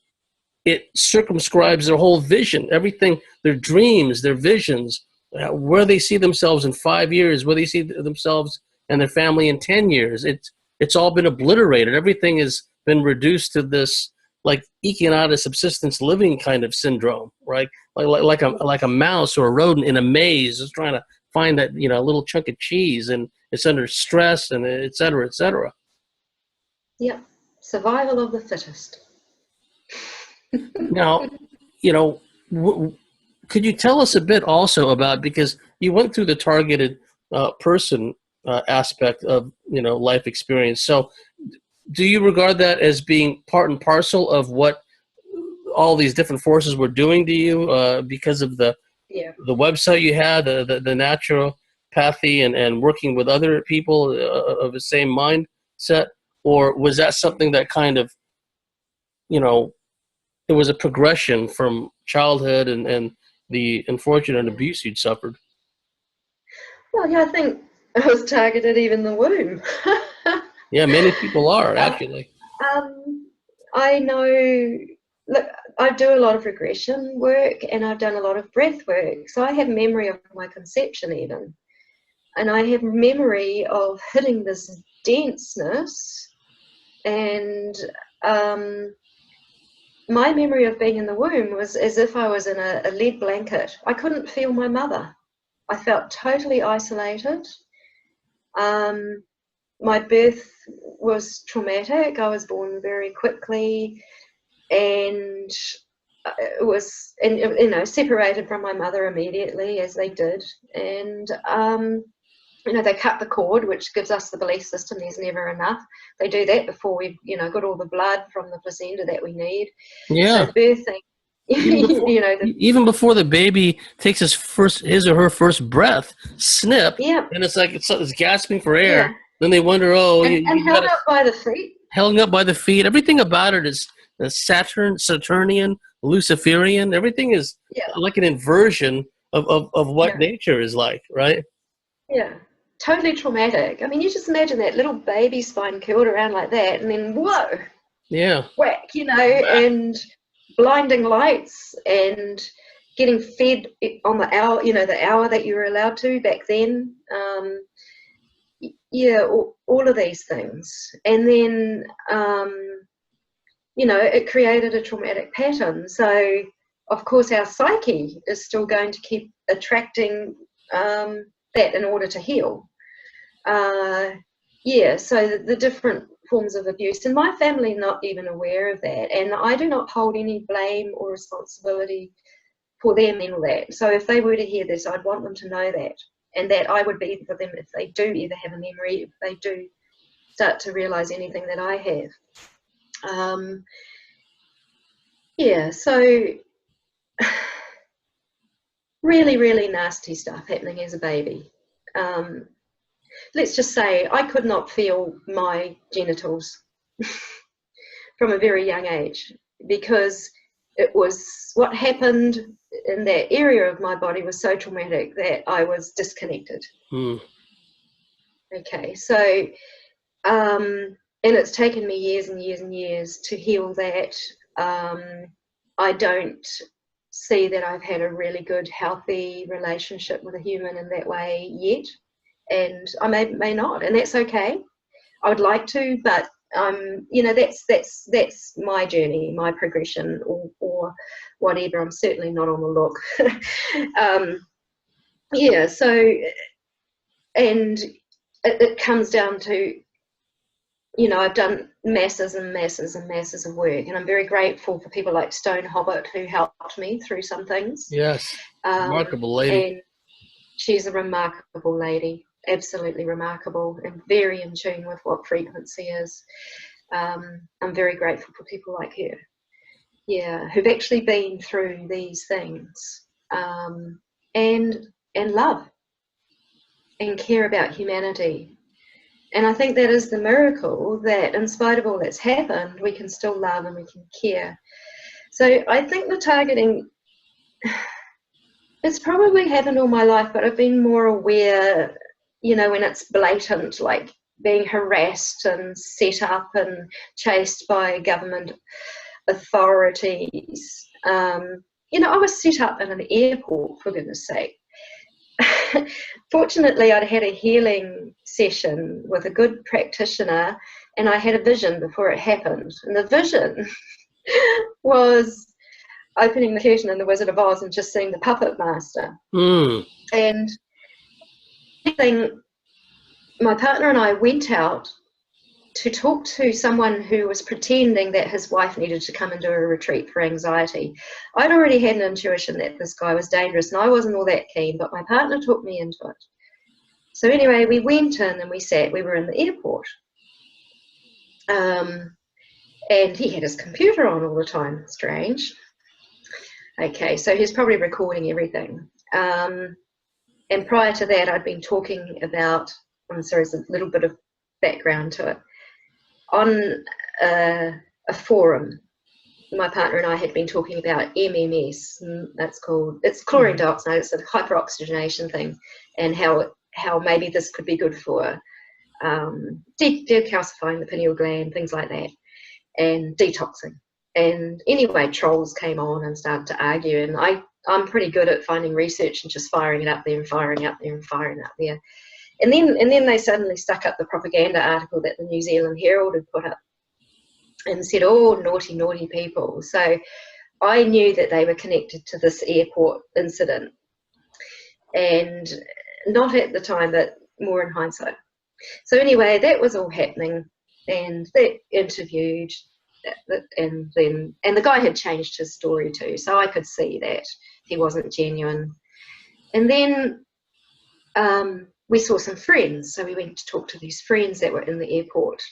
it circumscribes their whole vision, everything, their dreams, their visions, where they see themselves in 5 years, where they see themselves and their family in 10 years. It's all been obliterated. Everything has been reduced to this like eking out a subsistence living kind of syndrome, right? Like a mouse or a rodent in a maze is trying to find that little chunk of cheese, and it's under stress, and et cetera, et cetera. Yep, survival of the fittest. Now, could you tell us a bit also about, because you went through the targeted person aspect of life experience. So do you regard that as being part and parcel of what all these different forces were doing to you because of the website you had, the naturopathy and working with other people of the same mindset? Or was that something that kind of, it was a progression from childhood and the unfortunate abuse you'd suffered? Well, yeah, I think I was targeted even in the womb. Yeah, many people are Uh, actually. I know, look, I do a lot of regression work and I've done a lot of breath work. So I have memory of my conception even. And I have memory of hitting this denseness and my memory of being in the womb was as if I was in a lead blanket. I couldn't feel my mother. I felt totally isolated. Um, my birth was traumatic. I was born very quickly, and it was, and you know, separated from my mother immediately as they did, and you know, they cut the cord, which gives us the belief system there's never enough. They do that before we've, you know, got all the blood from the placenta that we need. So Yeah. birthing, Even before, you know, even before the baby takes his or her first breath, snip, yeah, and it's like it's gasping for air. yeah, Then they wonder, oh, and you got held to up by the feet. held up by the feet. Everything about it is Saturnian, Luciferian. Everything is Yeah, like an inversion of what yeah, nature is like, right? yeah. Totally traumatic. I mean, you just imagine that little baby spine curled around like that, and then whoa, Yeah. whack, you know, and blinding lights and getting fed on the hour, you know, the hour that you were allowed to back then. Yeah, all of these things. And then, you know, it created a traumatic pattern. So, of course, our psyche is still going to keep attracting that in order to heal. Yeah, so the different forms of abuse, and my family not even aware of that, and I do not hold any blame or responsibility for them in all that. So if they were to hear this, I'd want them to know that, and that I would be for them if they do ever have a memory, if they do start to realize anything that I have. Yeah, so really, really nasty stuff happening as a baby. Let's just say I could not feel my genitals from a very young age because it was what happened in that area of my body was so traumatic that I was disconnected. Hmm. Okay, so and it's taken me years and years and years to heal that. I don't see that I've had a really good, healthy relationship with a human in that way yet, and I may not, and that's okay. I would like to, but you know, that's my journey, my progression, or whatever. I'm certainly not on the look. Yeah, so and it comes down to, you know, I've done masses and masses and masses of work, and I'm very grateful for people like Stone Hobbit who helped me through some things. Yes. Remarkable lady. And she's a remarkable lady, absolutely remarkable, and very in tune with what frequency is. I'm very grateful for people like her, yeah, who've actually been through these things, and love and care about humanity. And I think that is the miracle, that in spite of all that's happened, we can still love and we can care. So I think the targeting, it's probably happened all my life, but I've been more aware, you know, when it's blatant, like being harassed and set up and chased by government authorities. You know, I was set up in an airport, for goodness sake. Fortunately, I'd had a healing session with a good practitioner, and I had a vision before it happened. And the vision was opening the curtain in The Wizard of Oz and just seeing the puppet master. Mm. And my partner and I went out to talk to someone who was pretending that his wife needed to come and do a retreat for anxiety. I'd already had an intuition that this guy was dangerous, and I wasn't all that keen, but my partner took me into it. So anyway, we went in and we sat. We were in the airport. And he had his computer on all the time. Strange. Okay, so he's probably recording everything. And prior to that, I'd been talking about, I'm sorry, there's a little bit of background to it. On a forum, my partner and I had been talking about MMS. It's chlorine dioxide. It's a hyperoxygenation thing, and how how maybe this could be good for decalcifying the pineal gland, things like that, and detoxing. And anyway, trolls came on and started to argue, and I'm pretty good at finding research and just firing it up there and firing up there and firing up there. And then they suddenly stuck up the propaganda article that the New Zealand Herald had put up and said, oh, naughty, naughty people. So I knew that they were connected to this airport incident, and not at the time, but more in hindsight. So anyway, that was all happening, and they interviewed, and the guy had changed his story too, so I could see that he wasn't genuine. And then we saw some friends, so we went to talk to these friends that were in the airport,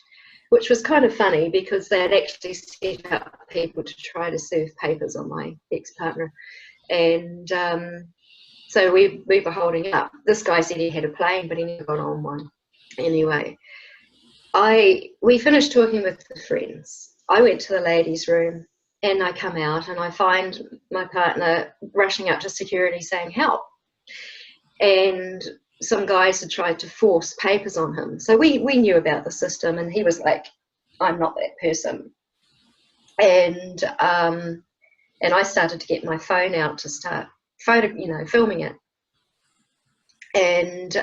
which was kind of funny because they had actually set up people to try to serve papers on my ex-partner. And so we were holding up. This guy said he had a plane, but he never got on one. Anyway, we finished talking with the friends. I went to the ladies' room, and I come out and I find my partner rushing up to security saying help. And some guys had tried to force papers on him. So we knew about the system, and he was like, I'm not that person. And I started to get my phone out to start filming it. And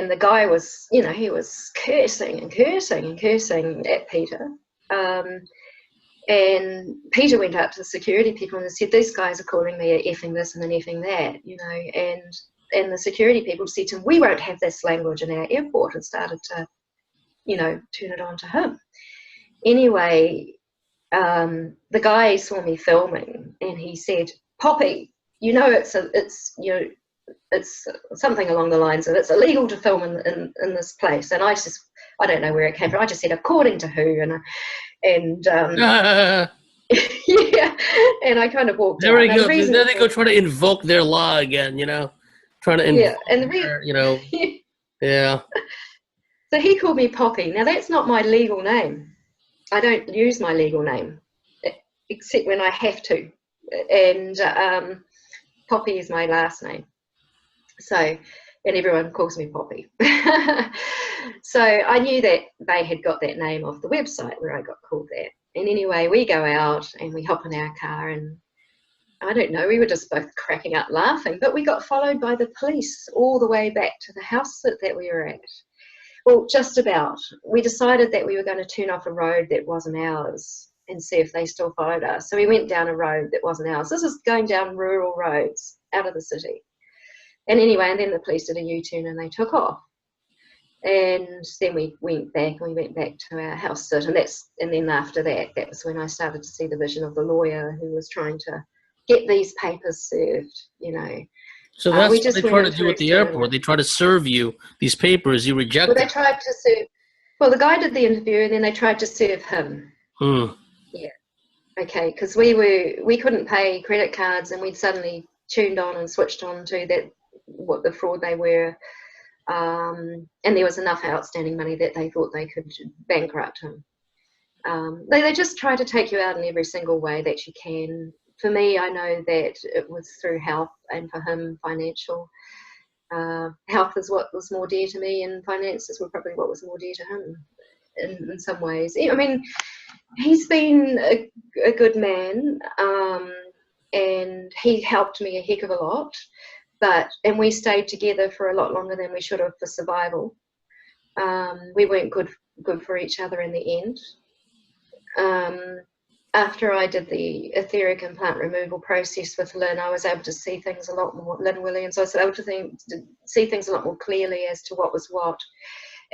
the guy was, he was cursing and cursing and cursing at Peter. And Peter went up to the security people and said, these guys are calling me a effing this and an effing that, and the security people said to him, we won't have this language in our airport, and started to, turn it on to him. Anyway, the guy saw me filming and he said, Poppy, it's something along the lines of, it's illegal to film in this place. And I don't know where it came from. I just said, according to who? Yeah, and I kind of walked there out. we go. There they go, trying to invoke their law again, trying to invoke yeah. So he called me Poppy. Now that's not my legal name. I don't use my legal name except when I have to, and Poppy is my last name. So, and everyone calls me Poppy. So I knew that they had got that name off the website where I got called that. And anyway, we go out and we hop in our car, and I don't know, we were just both cracking up laughing, but we got followed by the police all the way back to the house that we were at. Well, just about. We decided that we were going to turn off a road that wasn't ours and see if they still followed us. So we went down a road that wasn't ours. This is going down rural roads out of the city. And anyway, and then the police did a U-turn and they took off. And then we went back to our house sit, and then after that was when I started to see the vision of the lawyer who was trying to get these papers served, So that's what they try to do at the airport. They try to serve you these papers. You reject them. Well, they tried to serve. Well, the guy did the interview, and then they tried to serve him. Yeah. Okay, because we couldn't pay credit cards, and we'd suddenly tuned on and switched on to what the fraud they were. And there was enough outstanding money that they thought they could bankrupt him. They just try to take you out in every single way that you can. For me, I know that it was through health, and for him, financial. Health is what was more dear to me, and finances were probably what was more dear to him in some ways. I mean, he's been a good man, and he helped me a heck of a lot. And we stayed together for a lot longer than we should have for survival. We weren't good for each other in the end. After I did the etheric implant removal process with Lynn, I was able to see things a lot more, Lynn Williams, I was able to see things a lot more clearly as to what was what.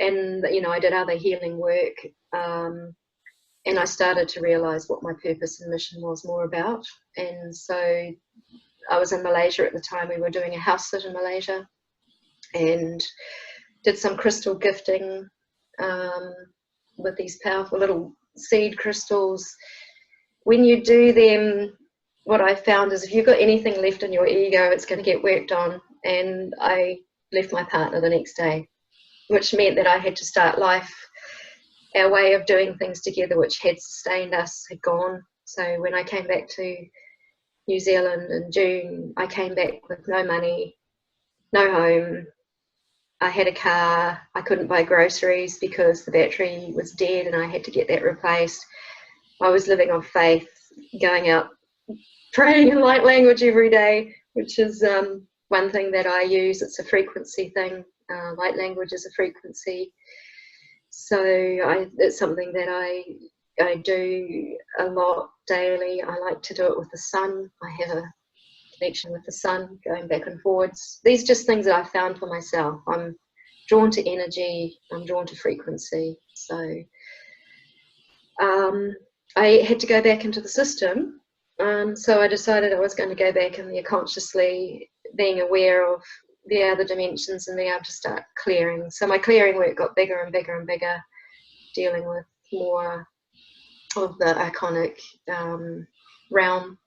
And, I did other healing work, and I started to realise what my purpose and mission was more about. And so I was in Malaysia at the time. We were doing a house sit in Malaysia and did some crystal gifting with these powerful little seed crystals. When you do them, what I found is if you've got anything left in your ego, it's going to get worked on. And I left my partner the next day, which meant that I had to start life. Our way of doing things together, which had sustained us, had gone. So when I came back to New Zealand in June, I came back with no money, no home. I had a car. I couldn't buy groceries because the battery was dead and I had to get that replaced. I was living on faith, going out praying in light language every day, which is one thing that I use. It's a frequency thing. Light language is a frequency. So it's something that I do a lot daily. I like to do it with the sun. I have a connection with the sun, going back and forwards. These are just things that I found for myself. I'm drawn to energy. I'm drawn to frequency. So I had to go back into the system. So I decided I was going to go back in there consciously, being aware of the other dimensions and being able to start clearing. So my clearing work got bigger and bigger and bigger, dealing with more of the iconic realm.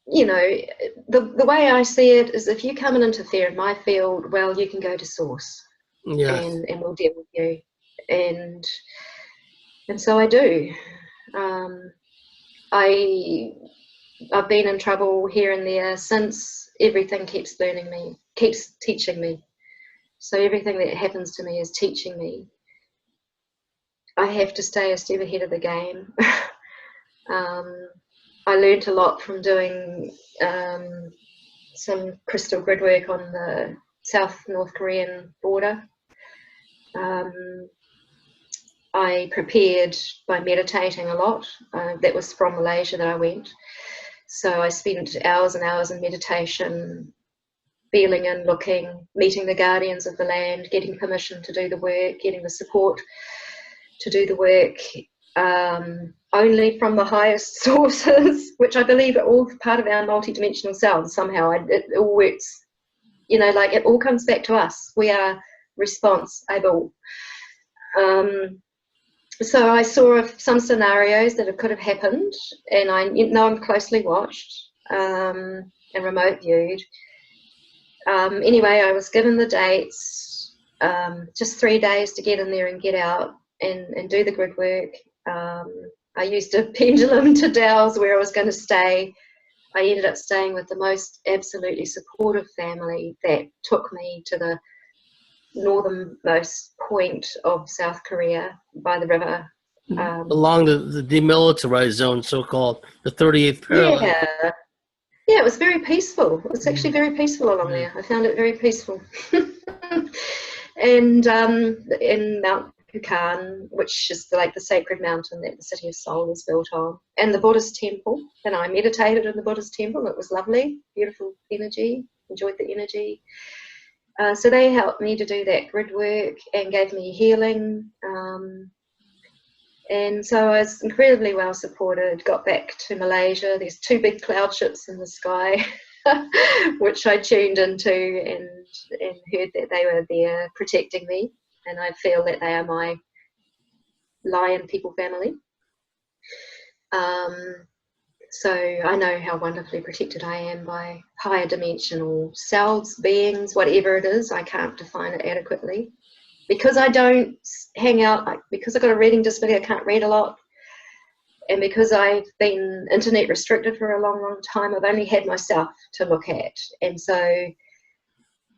You know, the way I see it is, if you come and interfere in my field, well, you can go to source. Yes. And we'll deal with you. And so I do. I've been in trouble here and there since. Everything keeps learning me, keeps teaching me. So everything that happens to me is teaching me. I have to stay a step ahead of the game. I learned a lot from doing some crystal grid work on the South-North Korean border. I prepared by meditating a lot. That was from Malaysia that I went. So I spent hours and hours in meditation, feeling and looking, meeting the guardians of the land, getting permission to do the work, getting the support to do the work, only from the highest sources, which I believe are all part of our multidimensional selves somehow. It all works, you know, like it all comes back to us. We are responsible. So I saw some scenarios that could have happened, and I know I'm closely watched and remote viewed. Anyway, I was given the dates, just 3 days to get in there and get out and do the grid work. I used a pendulum to dowse where I was going to stay. I ended up staying with the most absolutely supportive family that took me to the northernmost point of South Korea by the river. Along the demilitarized zone, so-called, the 38th parallel. Yeah, it was very peaceful. It was actually very peaceful along there. I found it very peaceful. And in Mount Kukan, which is like the sacred mountain that the city of Seoul is built on, and the Buddhist temple. And I meditated in the Buddhist temple. It was lovely, beautiful energy, enjoyed the energy. So they helped me to do that grid work and gave me healing. And so I was incredibly well supported, got back to Malaysia. There's 2 big cloud ships in the sky, which I tuned into and heard that they were there protecting me. And I feel that they are my lion people family. So I know how wonderfully protected I am by higher dimensional selves, beings, whatever it is. I can't define it adequately. Because I don't hang out, because I've got a reading disability, I can't read a lot. And because I've been internet restricted for a long, long time, I've only had myself to look at. And so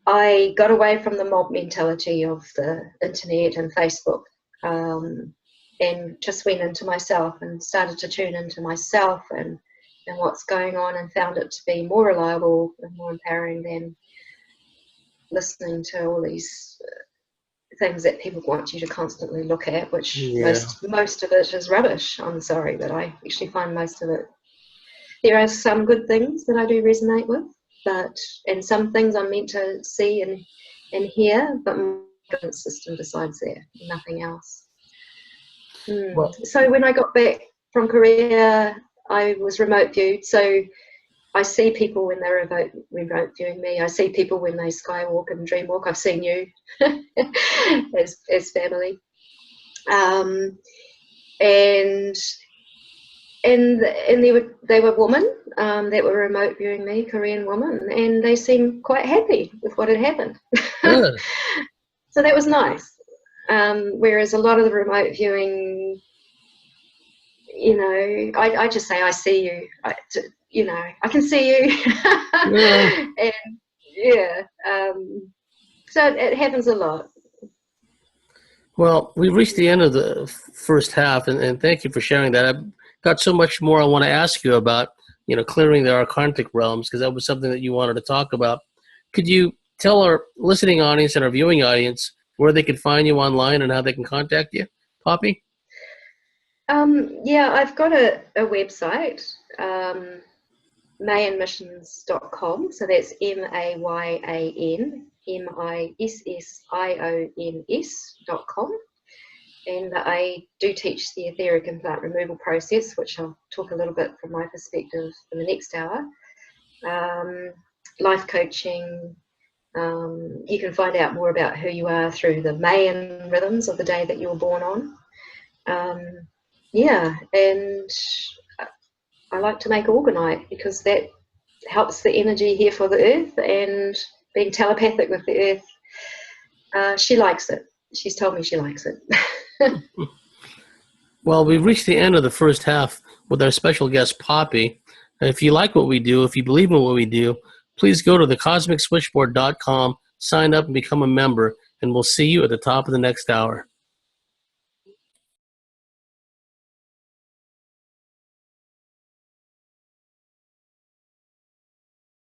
I got away from the mob mentality of the internet and Facebook, and just went into myself and started to tune into myself and what's going on, and found it to be more reliable and more empowering than listening to all these things that people want you to constantly look at, which most of it is rubbish. I'm sorry, but I actually find most of it. There are some good things that I do resonate with, and some things I'm meant to see and hear, but my guidance system decides there, nothing else. Well, so when I got back from Korea, I was remote viewed. So I see people when they're remote viewing me. I see people when they skywalk and dreamwalk. I've seen you as family. And they were women that were remote viewing me, Korean women, and they seemed quite happy with what had happened. Good. So that was nice. Whereas a lot of the remote viewing, you know, I just say, I see you. I can see you. Yeah. And yeah, so it happens a lot. Well, we've reached the end of the first half, and thank you for sharing that. I've got so much more I want to ask you about, clearing the archontic realms, because that was something that you wanted to talk about. Could you tell our listening audience and our viewing audience where they can find you online and how they can contact you, Poppy? Yeah, I've got a website, mayanmissions.com. So that's MayanMissions.com. And I do teach the etheric implant removal process, which I'll talk a little bit from my perspective in the next hour. Life coaching. You can find out more about who you are through the Mayan rhythms of the day that you were born on. Yeah, and I like to make orgonite because that helps the energy here for the earth, and being telepathic with the earth, she likes it. She's told me she likes it. Well, we've reached the end of the first half with our special guest, Poppy. If you like what we do, if you believe in what we do, please go to thecosmicswitchboard.com, sign up, and become a member, and we'll see you at the top of the next hour.